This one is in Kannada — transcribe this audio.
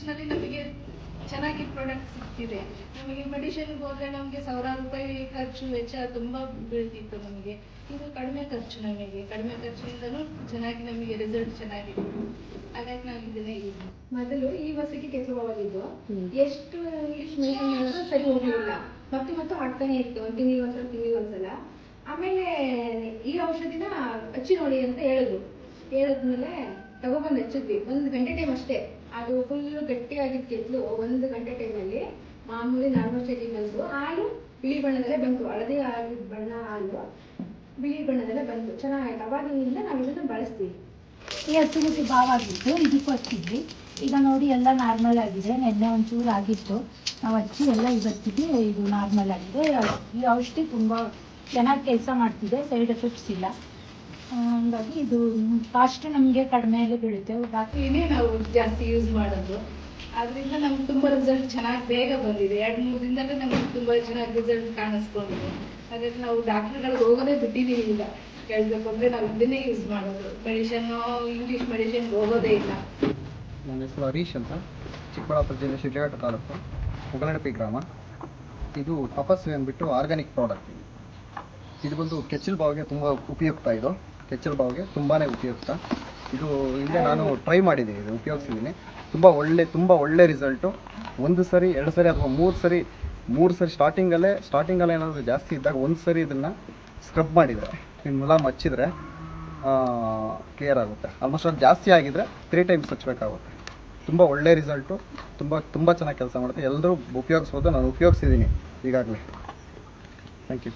ನಲ್ಲಿ ನಮಗೆ ಚೆನ್ನಾಗಿ ಪ್ರಾಡಕ್ಟ್ ಸಿಗ್ತಿದೆ. ನಮಗೆ ಮೆಡಿಸಿನ್ಗೆ ಹೋದ್ರೆ ನಮಗೆ ಸಾವಿರಾರು ರೂಪಾಯಿ ಖರ್ಚು ವೆಚ್ಚ ತುಂಬಾ ಬೀಳ್ತಿತ್ತು ನಮಗೆ. ಇದು ಕಡಿಮೆ ಖರ್ಚು, ನಮಗೆ ಕಡಿಮೆ ಖರ್ಚಿನಿಂದಲೂ ಚೆನ್ನಾಗಿ ನಮಗೆ ರಿಸಲ್ಟ್ ಚೆನ್ನಾಗಿದೆ. ಹಾಗಾಗಿ ನಾವು ಇದನ್ನೇ ಯೂಸ್ ಮೊದಲು ಈ ವರ್ಷಕ್ಕೆ ಕೆಸರುವಾಗಿದ್ದು ಎಷ್ಟು ಇಂಗ್ಲಿಷ್ ಮೆಡಿಸಿನ್ ಸರಿ ಹೋಗಲಿಲ್ಲ, ಮತ್ತೆ ಆಗ್ತಾನೆ ಇತ್ತು, ಒಂದು ತಿಂಗಳಿಗೆ ಒಂದ್ಸಲ. ಆಮೇಲೆ ಈ ಔಷಧಿನ ಹಚ್ಚಿ ನೋಡಿ ಅಂತ ಹೇಳಿದ್ಮೇಲೆ ತಗೊಬಂದು ಹಚ್ಚಿದ್ವಿ. 1 ಗಂಟೆ ಟೈಮ್ ಅಷ್ಟೇ. ಅದು ಫುಲ್ ಗಟ್ಟಿಯಾಗಿದ್ದ ಕೆತ್ತಲು 1 ಗಂಟೆ ಟೈಮಲ್ಲಿ ಮಾಮೂಲಿ ನಾರ್ಮಲ್ ಸ್ಟೇಜಿಗೆ ಬಂತು. ಹಾಲು ಬಿಳಿ ಬಣ್ಣದಲ್ಲೇ ಬಂತು, ಹಳದಿ ಆಗಿದ್ದ ಬಣ್ಣ ಹಾಲು ಬಿಳಿ ಬಣ್ಣದಲ್ಲೇ ಬಂತು. ಚೆನ್ನಾಗಾಯ್ತು. ಅವಾಗಿನಿಂದ ನಾವು ಇದನ್ನು ಬಳಸ್ತೀವಿ. ಈ ಅಸಿಡಿಟಿ ಭಾವ ಆಗಿತ್ತು, ಇದಕ್ಕೂ ಹಚ್ಚಿದ್ವಿ. ಈಗ ನೋಡಿ ಎಲ್ಲ ನಾರ್ಮಲ್ ಆಗಿದೆ. ನೆನ್ನೆ ಒಂಚೂರು ಆಗಿತ್ತು, ನಾವು ಹಚ್ಚಿ ಎಲ್ಲ ಇವತ್ತಿಗೆ ಇದು ನಾರ್ಮಲ್ ಆಗಿದೆ. ಈ ಔಷಧಿ ತುಂಬ ಚೆನ್ನಾಗಿ ಕೆಲಸ ಮಾಡ್ತಿದೆ, ಸೈಡ್ ಎಫೆಕ್ಟ್ಸ್ ಇಲ್ಲ. ಹಂಗಾಗಿ ಇದು ಕಾಸ್ಟ್ ನಮಗೆ ಕಡಿಮೆಯಲ್ಲಿ ಬೀಳುತ್ತೆ. ಇದನ್ನೇ ನಾವು ಜಾಸ್ತಿ ಯೂಸ್ ಮಾಡೋದು. ಅದರಿಂದ ನಮ್ಗೆ ತುಂಬ ರಿಸಲ್ಟ್ ಚೆನ್ನಾಗಿ ಬೇಗ ಬಂದಿದೆ. 2-3 ದಿನದಲ್ಲೇ ನಮ್ಗೆ ತುಂಬ ಚೆನ್ನಾಗಿ ರಿಸಲ್ಟ್ ಕಾಣಿಸ್ಕೊಂಡಿದೆ. ಹಾಗಾಗಿ ನಾವು ಡಾಕ್ಟ್ರುಗಳಿಗೆ ಹೋಗೋದೇ ಬಿಟ್ಟಿದ್ದೀವಿ. ಈಗ ಕೇಳಬೇಕು ಅಂದರೆ ನಾವು ಇದನ್ನೇ ಯೂಸ್ ಮಾಡೋದು. ಇಂಗ್ಲೀಷ್ ಮೆಡಿಸಿನ್ಗೆ ಹೋಗೋದೇ ಇಲ್ಲ. ನನ್ನ ಹೆಸರು ಹರೀಶ್ ಅಂತ, ಚಿಕ್ಕಬಳ್ಳಾಪುರ ಜಿಲ್ಲೆ ಶಿಡ್ಲಘಟ್ಟ ತಾಲೂಕು ಉಗಲಡಪಿ ಗ್ರಾಮ. ಇದು ತಪಸ್ವಿ ಅಂದ್ಬಿಟ್ಟು ಆರ್ಗ್ಯಾನಿಕ್ ಪ್ರಾಡಕ್ಟ್. ಇದು ಬಂದು ಕೆಚ್ಚಲು ಬಾವಿಗೆ ತುಂಬ ಉಪಯುಕ್ತ. ಇದು ಕೆಚ್ಚಲು ಬಾವಿಗೆ ತುಂಬಾ ಉಪಯುಕ್ತ. ಇದು ಹಿಂದೆ ನಾನು ಟ್ರೈ ಮಾಡಿದ್ದೀನಿ, ಇದು ಉಪಯೋಗಿಸಿದ್ದೀನಿ. ತುಂಬ ಒಳ್ಳೆ ರಿಸಲ್ಟು. 1 ಸರಿ 2 ಸರಿ ಅಥವಾ 3 ಸರಿ ಸ್ಟಾರ್ಟಿಂಗಲ್ಲೇ ಏನಾದರೂ ಜಾಸ್ತಿ ಇದ್ದಾಗ 1 ಸರಿ ಇದನ್ನು ಸ್ಕ್ರಬ್ ಮಾಡಿದರೆ, ಇನ್ನು ಮುಲಾಮ್ ಹಚ್ಚಿದರೆ ಕ್ಲಿಯರ್ ಆಗುತ್ತೆ. ಆಲ್ಮೋಸ್ಟ್ ಅದು ಜಾಸ್ತಿ ಆಗಿದ್ದರೆ 3 ಟೈಮ್ಸ್ ಹಚ್ಚಬೇಕಾಗುತ್ತೆ. ತುಂಬ ಒಳ್ಳೆ ರಿಸಲ್ಟು, ತುಂಬ ಚೆನ್ನಾಗಿ ಕೆಲಸ ಮಾಡುತ್ತೆ. ಎಲ್ಲರೂ ಉಪಯೋಗಿಸ್ಬೋದು. ನಾನು ಉಪಯೋಗಿಸಿದ್ದೀನಿ ಈಗಾಗಲೇ. Thank you.